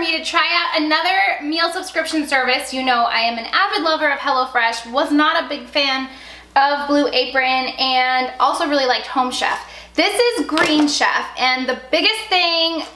me to try out another meal subscription service. You know I am an avid lover of HelloFresh, was not a big fan of Blue Apron, and also really liked Home Chef. This is Green Chef, and the biggest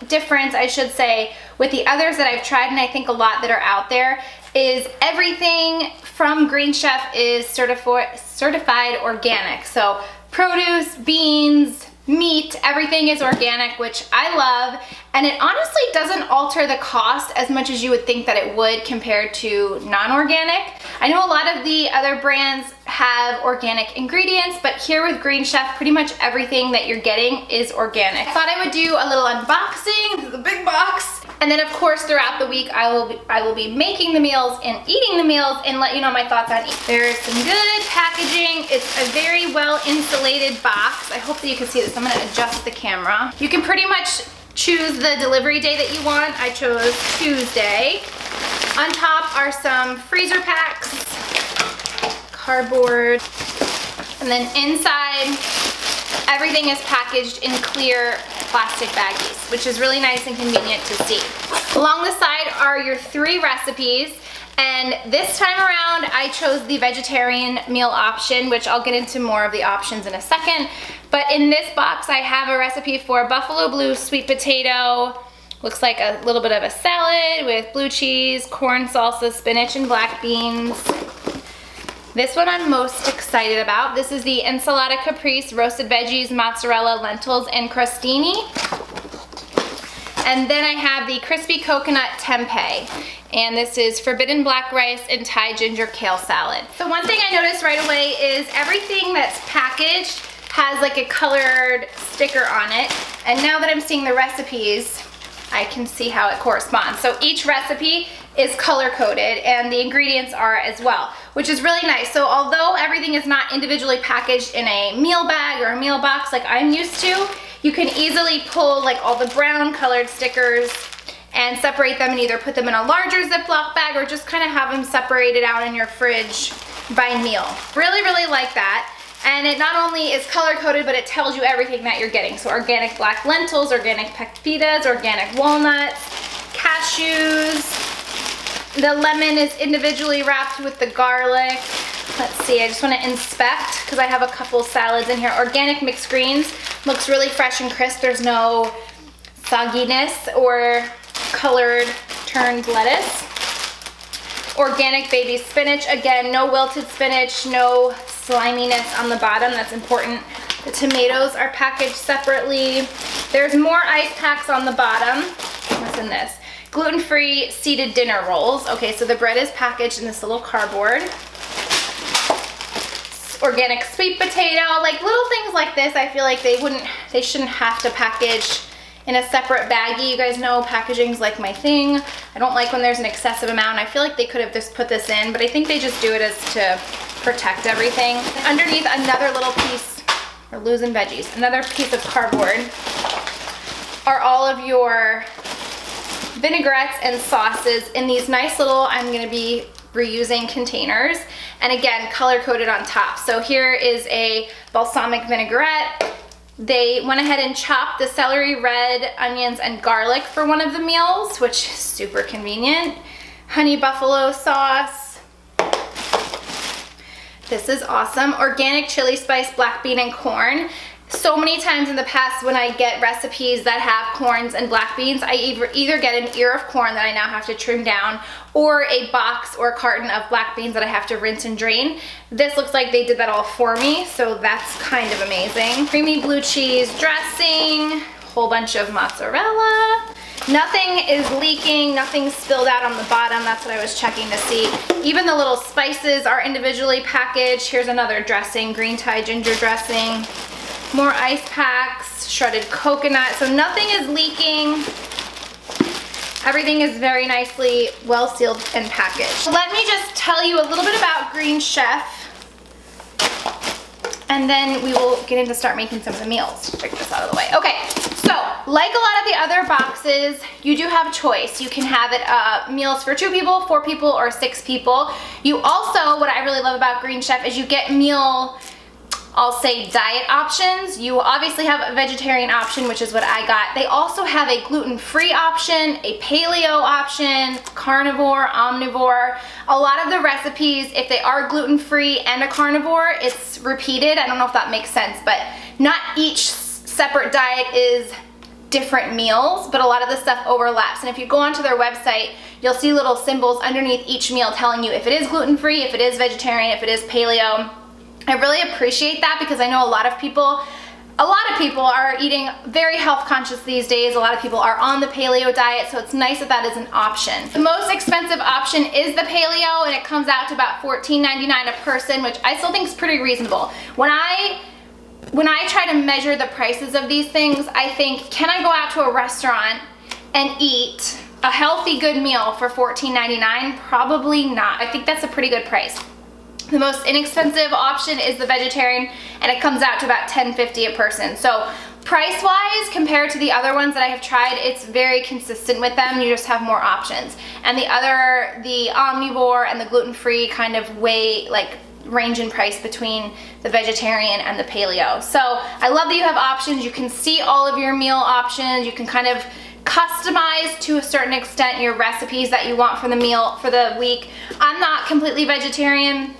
difference I should say with the others that I've tried, and I think a lot that are out there, is everything from Green Chef is certified organic. So produce, beans, meat, everything is organic, which I love, and it honestly doesn't alter the cost as much as you would think that it would compared to non-organic. I know a lot of the other brands have organic ingredients, but here with Green Chef, pretty much everything that you're getting is organic. I thought I would do a little unboxing. This is a big box. And then of course throughout the week I will be making the meals and eating the meals and let you know my thoughts on each. There's some good packaging. It's a very well insulated box. I hope that you can see this. I'm gonna adjust the camera. You can pretty much choose the delivery day that you want. I chose Tuesday. On top are some freezer packs, cardboard, and then inside everything is packaged in clear plastic baggies, which is really nice and convenient to see. Along the side are your 3 recipes, and this time around I chose the vegetarian meal option, which I'll get into more of the options in a second. But in this box I have a recipe for buffalo blue sweet potato. Looks like a little bit of a salad with blue cheese, corn salsa, spinach, and black beans. This one I'm most excited about. This is the ensalada caprese, roasted veggies, mozzarella, lentils, and crostini. And then I have the crispy coconut tempeh. And this is forbidden black rice and Thai ginger kale salad. So one thing I noticed right away is everything that's packaged has like a colored sticker on it. And now that I'm seeing the recipes, I can see how it corresponds. So each recipe is color coded and the ingredients are as well, which is really nice. So although everything is not individually packaged in a meal bag or a meal box like I'm used to, you can easily pull like all the brown colored stickers and separate them and either put them in a larger Ziploc bag or just kind of have them separated out in your fridge by meal. Really, really like that. And it not only is color coded, but it tells you everything that you're getting. So organic black lentils, organic pepitas, organic walnuts, cashews. The lemon is individually wrapped with the garlic. Let's see, I just want to inspect because I have a couple salads in here. Organic mixed greens, looks really fresh and crisp. There's no sogginess or colored turned lettuce. Organic baby spinach, again, no wilted spinach, no sliminess on the bottom, that's important. The tomatoes are packaged separately. There's more ice packs on the bottom. What's in this? Gluten-free seeded dinner rolls. Okay, so the bread is packaged in this little cardboard. Organic sweet potato, like little things like this, I feel like they shouldn't have to package in a separate baggie. You guys know packaging's like my thing. I don't like when there's an excessive amount. I feel like they could have just put this in, but I think they just do it as to protect everything. Underneath, another little piece, we're losing veggies, another piece of cardboard are all of your vinaigrettes and sauces in these nice little, I'm gonna be reusing containers, and again, color coded on top. So here is a balsamic vinaigrette. They went ahead and chopped the celery, red onions, and garlic for one of the meals, which is super convenient. Honey buffalo sauce. This is awesome. Organic chili spice, black bean, and corn. So many times in the past when I get recipes that have corns and black beans, I either get an ear of corn that I now have to trim down or a box or carton of black beans that I have to rinse and drain. This looks like they did that all for me, so that's kind of amazing. Creamy blue cheese dressing, whole bunch of mozzarella. Nothing is leaking, nothing's spilled out on the bottom. That's what I was checking to see. Even the little spices are individually packaged. Here's another dressing, green Thai ginger dressing. More ice packs, shredded coconut, so nothing is leaking. Everything is very nicely well sealed and packaged. Let me just tell you a little bit about Green Chef, and then we will get into start making some of the meals. Check this out of the way. Okay, so like a lot of the other boxes, you do have choice. You can have it meals for 2 people, 4 people, or 6 people. You also, what I really love about Green Chef is you get meal I'll say diet options. You obviously have a vegetarian option, which is what I got. They also have a gluten-free option, a paleo option, carnivore, omnivore. A lot of the recipes, if they are gluten-free and a carnivore, it's repeated. I don't know if that makes sense, but not each separate diet is different meals, but a lot of the stuff overlaps. And if you go onto their website, you'll see little symbols underneath each meal telling you if it is gluten-free, if it is vegetarian, if it is paleo. I really appreciate that because I know a lot of people are eating very health conscious these days. A lot of people are on the paleo diet, so it's nice that that is an option. The most expensive option is the paleo, and it comes out to about $14.99 a person, which I still think is pretty reasonable. When I try to measure the prices of these things, I think, can I go out to a restaurant and eat a healthy, good meal for $14.99? Probably not. I think that's a pretty good price. The most inexpensive option is the vegetarian, and it comes out to about $10.50 a person. So price-wise, compared to the other ones that I have tried, it's very consistent with them. You just have more options. And the omnivore and the gluten-free kind of range in price between the vegetarian and the paleo. So I love that you have options. You can see all of your meal options. You can kind of customize to a certain extent your recipes that you want for the meal for the week. I'm not completely vegetarian.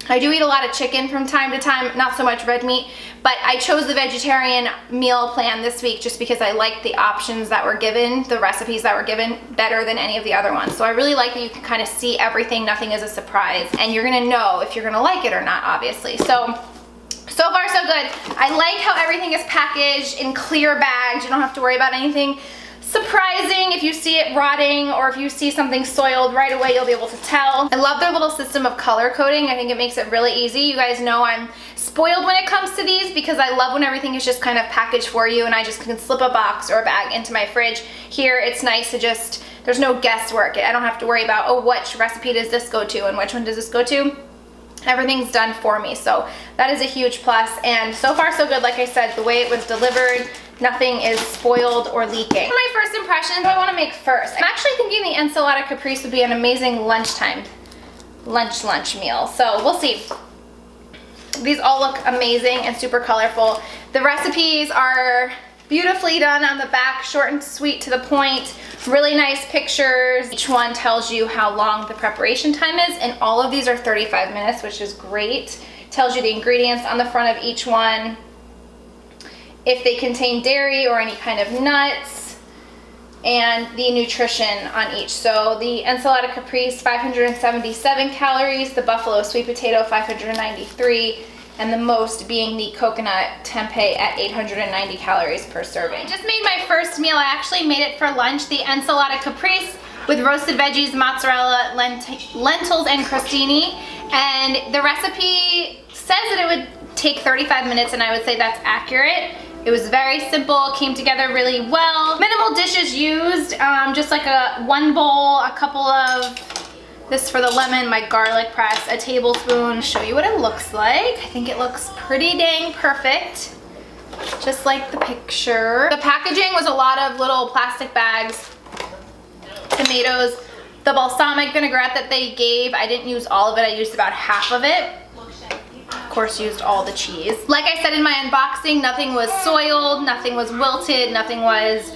I do eat a lot of chicken from time to time, not so much red meat, but I chose the vegetarian meal plan this week just because I like the options that were given, the recipes that were given, better than any of the other ones. So I really like that you can kind of see everything, nothing is a surprise, and you're gonna know if you're gonna like it or not, obviously. So far so good. I like how everything is packaged in clear bags. You don't have to worry about anything surprising. If you see it rotting or if you see something soiled right away, you'll be able to tell. I love their little system of color coding. I think it makes it really easy. You guys know I'm spoiled when it comes to these because I love when everything is just kind of packaged for you and I just can slip a box or a bag into my fridge. Here it's nice to just, there's no guesswork. I don't have to worry about, oh, which recipe does this go to and which one does this go to? Everything's done for me, so that is a huge plus. And so far so good. Like I said, the way it was delivered, nothing is spoiled or leaking. My first impressions, what I want to make first. I'm actually thinking the ensalada caprese would be an amazing lunchtime lunch meal. So we'll see. These all look amazing and super colorful. The recipes are beautifully done on the back, short and sweet to the point. Really nice pictures. Each one tells you how long the preparation time is, and all of these are 35 minutes, which is great. Tells you the ingredients on the front of each one, if they contain dairy or any kind of nuts, and the nutrition on each. So the ensalada caprese, 577 calories, the buffalo sweet potato, 593, and the most being the coconut tempeh at 890 calories per serving. I just made my first meal. I actually made it for lunch, the ensalada caprese with roasted veggies, mozzarella, lentils, and crostini. And the recipe says that it would take 35 minutes, and I would say that's accurate. It was very simple, came together really well. Minimal dishes used, just like one bowl, a couple of, this for the lemon, my garlic press, a tablespoon. Show you what it looks like. I think it looks pretty dang perfect, just like the picture. The packaging was a lot of little plastic bags, tomatoes, the balsamic vinaigrette that they gave. I didn't use all of it, I used about half of it. Of course, used all the cheese. Like I said in my unboxing, nothing was soiled, nothing was wilted, nothing was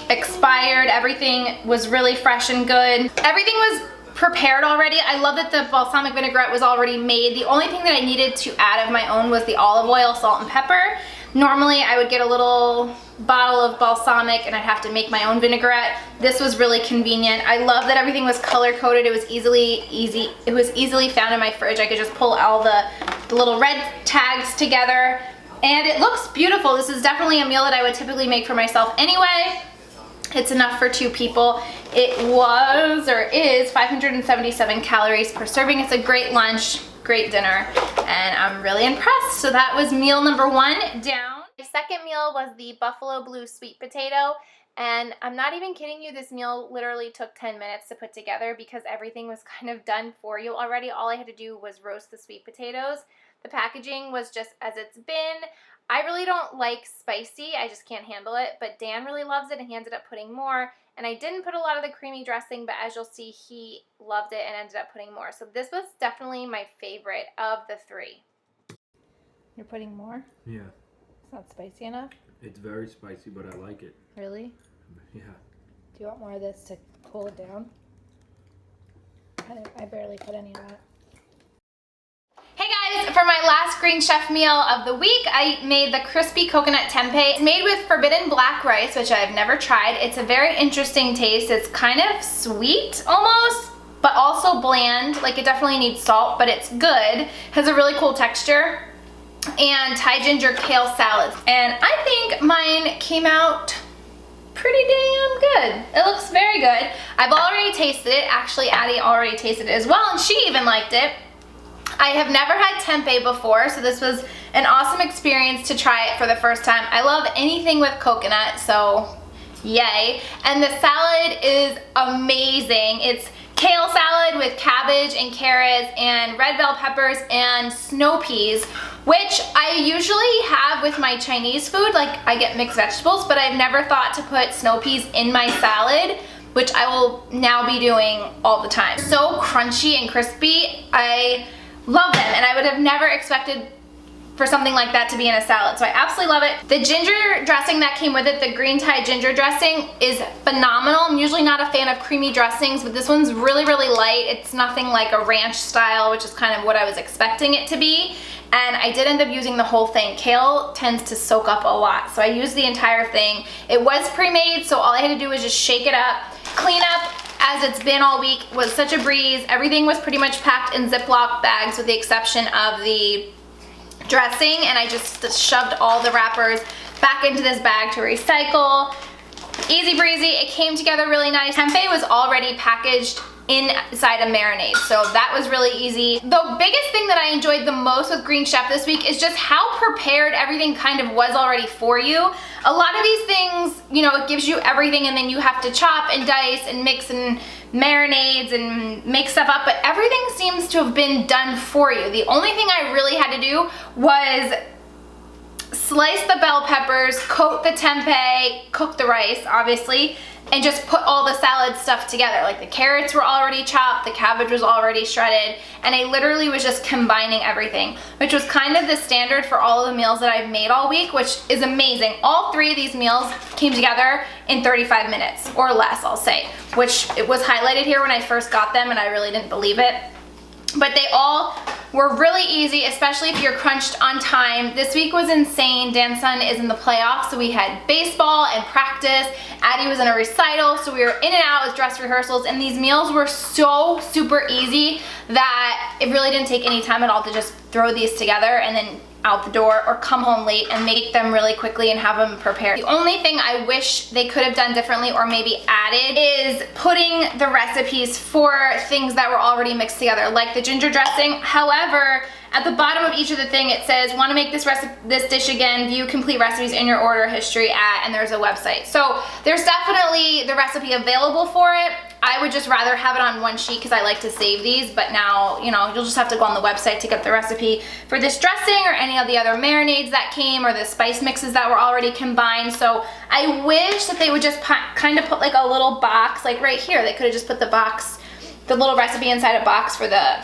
expired. Everything was really fresh and good. Everything was prepared already. I love that the balsamic vinaigrette was already made. The only thing that I needed to add of my own was the olive oil, salt, and pepper. Normally I would get a little bottle of balsamic and I'd have to make my own vinaigrette. This was really convenient. I love that everything was color coded. It was easily found in my fridge. I could just pull all the little red tags together, and it looks beautiful. This is definitely a meal that I would typically make for myself anyway. It's enough for 2 people. It was, or is, 577 calories per serving. It's a great lunch, great dinner, and I'm really impressed. So that was meal number 1 down. My second meal was the buffalo blue sweet potato, and I'm not even kidding you, this meal literally took 10 minutes to put together because everything was kind of done for you already. All I had to do was roast the sweet potatoes. The packaging was just as it's been. I really don't like spicy, I just can't handle it, but Dan really loves it and he ended up putting more, and I didn't put a lot of the creamy dressing, but as you'll see, he loved it and ended up putting more. So this was definitely my favorite of the 3. You're putting more? Yeah. It's not spicy enough? It's very spicy, but I like it. Really? Yeah. Do you want more of this to cool it down? I barely put any of that. Hey guys, for my last Green Chef meal of the week, I made the crispy coconut tempeh. It's made with forbidden black rice, which I've never tried. It's a very interesting taste. It's kind of sweet almost, but also bland. Like, it definitely needs salt, but it's good. Has a really cool texture. And Thai ginger kale salad. And I think mine came out pretty damn good. It looks very good. I've already tasted it. Actually, Addie already tasted it as well, and she even liked it. I have never had tempeh before, so this was an awesome experience to try it for the first time. I love anything with coconut, so yay. And the salad is amazing. It's kale salad with cabbage and carrots and red bell peppers and snow peas, which I usually have with my Chinese food. Like, I get mixed vegetables, but I've never thought to put snow peas in my salad, which I will now be doing all the time. So crunchy and crispy. I love them, and I would have never expected for something like that to be in a salad, so I absolutely love it. The ginger dressing that came with it, the green Thai ginger dressing, is phenomenal. I'm usually not a fan of creamy dressings, but this one's really, really light. It's nothing like a ranch style, which is kind of what I was expecting it to be, and I did end up using the whole thing. Kale tends to soak up a lot, so I used the entire thing. It was pre-made, so all I had to do was just shake it up, clean up, as it's been all week. Was such a breeze. Everything was pretty much packed in Ziploc bags with the exception of the dressing, and I just shoved all the wrappers back into this bag to recycle. Easy breezy. It came together really nice. Tempeh was already packaged inside a marinade, so that was really easy. The biggest thing that I enjoyed the most with Green Chef this week is just how prepared everything kind of was already for you. A lot of these things, you know, it gives you everything and then you have to chop and dice and mix and marinades and make stuff up, but everything seems to have been done for you. The only thing I really had to do was slice the bell peppers, coat the tempeh, cook the rice, obviously, and just put all the salad stuff together. Like, the carrots were already chopped, the cabbage was already shredded, and I literally was just combining everything, which was kind of the standard for all of the meals that I've made all week, which is amazing. All three of these meals came together in 35 minutes, or less, I'll say, which it was highlighted here when I first got them, and I really didn't believe it. But they all were really easy, especially if you're crunched on time. This week was insane. Dan's son is in the playoffs, so we had baseball and practice. Addie was in a recital, so we were in and out with dress rehearsals, and these meals were so super easy that it really didn't take any time at all to just throw these together and then out the door, or come home late and make them really quickly and have them prepared. The only thing I wish they could have done differently or maybe added is putting the recipes for things that were already mixed together, like the ginger dressing. However, at the bottom of each of the thing, it says, want to make this dish again, view complete recipes in your order history at, and there's a website. So there's definitely the recipe available for it. I would just rather have it on one sheet because I like to save these, but now, you know, you'll just have to go on the website to get the recipe for this dressing or any of the other marinades that came or the spice mixes that were already combined. So I wish that they would just kind of put like a little box, like right here. They could have just put the box, the little recipe inside a box for the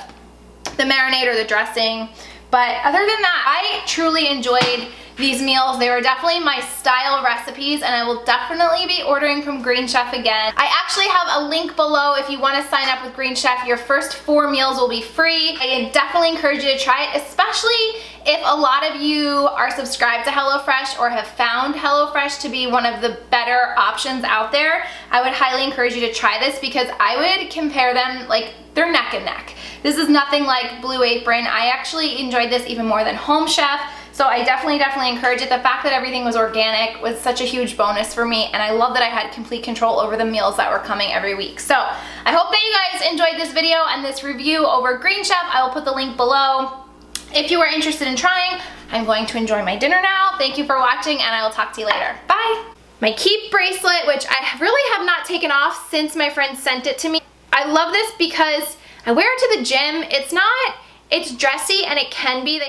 marinade or the dressing. But other than that, I truly enjoyed these meals. They were definitely my style recipes, and I will definitely be ordering from Green Chef again. I actually have a link below if you want to sign up with Green Chef. Your first 4 meals will be free. I definitely encourage you to try it, especially if a lot of you are subscribed to HelloFresh or have found HelloFresh to be one of the better options out there. I would highly encourage you to try this because I would compare them, like, they're neck and neck. This is nothing like Blue Apron. I actually enjoyed this even more than Home Chef. So I definitely encourage it. The fact that everything was organic was such a huge bonus for me, and I love that I had complete control over the meals that were coming every week. So I hope that you guys enjoyed this video and this review over Green Chef. I will put the link below. If you are interested in trying, I'm going to enjoy my dinner now. Thank you for watching, and I will talk to you later. Bye! My Keep bracelet, which I really have not taken off since my friend sent it to me. I love this because I wear it to the gym. It's dressy, and it can be.